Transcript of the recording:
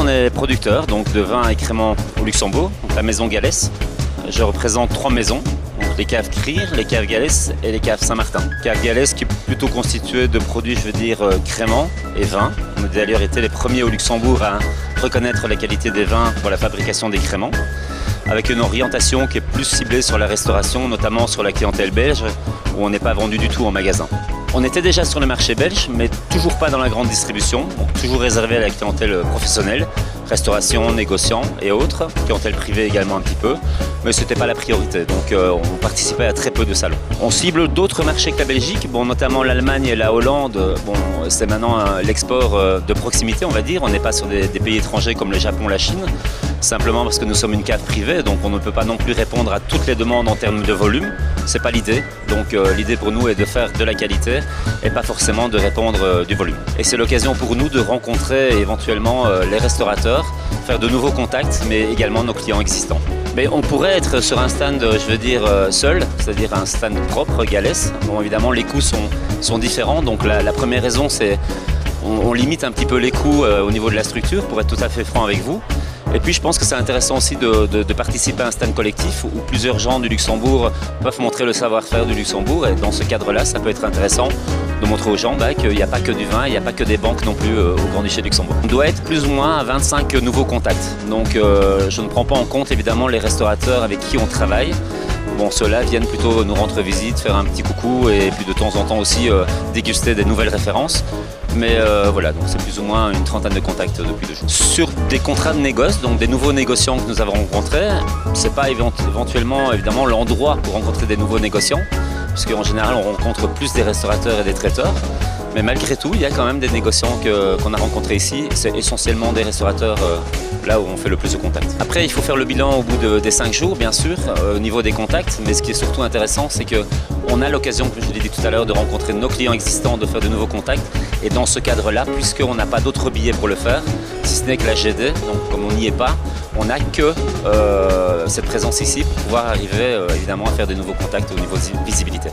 on est producteur donc de vin et créments au Luxembourg, donc la maison Galès. Je représente 3 maisons, donc les caves Krier, les caves Galès et les caves Saint-Martin. Cave Galès qui est plutôt constituée de produits, je veux dire, créments et vins. On a d'ailleurs été les premiers au Luxembourg à reconnaître la qualité des vins pour la fabrication des créments, avec une orientation qui est plus ciblée sur la restauration, notamment sur la clientèle belge, où on n'est pas vendu du tout en magasin. On était déjà sur le marché belge, mais toujours pas dans la grande distribution, donc toujours réservé à la clientèle professionnelle, restauration, négociants et autres, clientèle privée également un petit peu, mais c'était pas la priorité, donc on participait à très peu de salons. On cible d'autres marchés que la Belgique, bon, notamment l'Allemagne et la Hollande, bon, c'est maintenant l'export de proximité, on va dire, on n'est pas sur des pays étrangers comme le Japon, la Chine, simplement parce que nous sommes une cave privée, donc on ne peut pas non plus répondre à toutes les demandes en termes de volume, c'est pas l'idée, donc l'idée pour nous est de faire de la qualité et pas forcément de répondre du volume. Et c'est l'occasion pour nous de rencontrer éventuellement les restaurateurs, faire de nouveaux contacts, mais également nos clients existants. Mais on pourrait être sur un stand, je veux dire, seul, c'est-à-dire un stand propre Galès. Bon, évidemment, les coûts sont différents, donc la première raison, c'est on limite un petit peu les coûts au niveau de la structure, pour être tout à fait franc avec vous. Et puis je pense que c'est intéressant aussi de participer à un stand collectif où plusieurs gens du Luxembourg peuvent montrer le savoir-faire du Luxembourg, et dans ce cadre-là, ça peut être intéressant de montrer aux gens qu'il n'y a pas que du vin, il n'y a pas que des banques non plus au Grand-Duché de Luxembourg. On doit être plus ou moins à 25 nouveaux contacts, donc je ne prends pas en compte évidemment les restaurateurs avec qui on travaille. Bon, ceux-là viennent plutôt nous rendre visite, faire un petit coucou et puis de temps en temps aussi déguster des nouvelles références. Mais voilà, donc c'est plus ou moins une trentaine de contacts depuis 2 jours. Sur des contrats de négoce, donc des nouveaux négociants que nous avons rencontrés, c'est pas éventuellement évidemment l'endroit pour rencontrer des nouveaux négociants, puisque en général on rencontre plus des restaurateurs et des traiteurs. Mais malgré tout, il y a quand même des négociants qu'on a rencontrés ici. C'est essentiellement des restaurateurs là où on fait le plus de contacts. Après, il faut faire le bilan au bout des 5 jours, bien sûr, au niveau des contacts. Mais ce qui est surtout intéressant, c'est qu'on a l'occasion, comme je l'ai dit tout à l'heure, de rencontrer nos clients existants, de faire de nouveaux contacts. Et dans ce cadre-là, puisqu'on n'a pas d'autres billets pour le faire, si ce n'est que la GD, donc comme on n'y est pas, on n'a que cette présence ici pour pouvoir arriver évidemment à faire de nouveaux contacts au niveau de visibilité.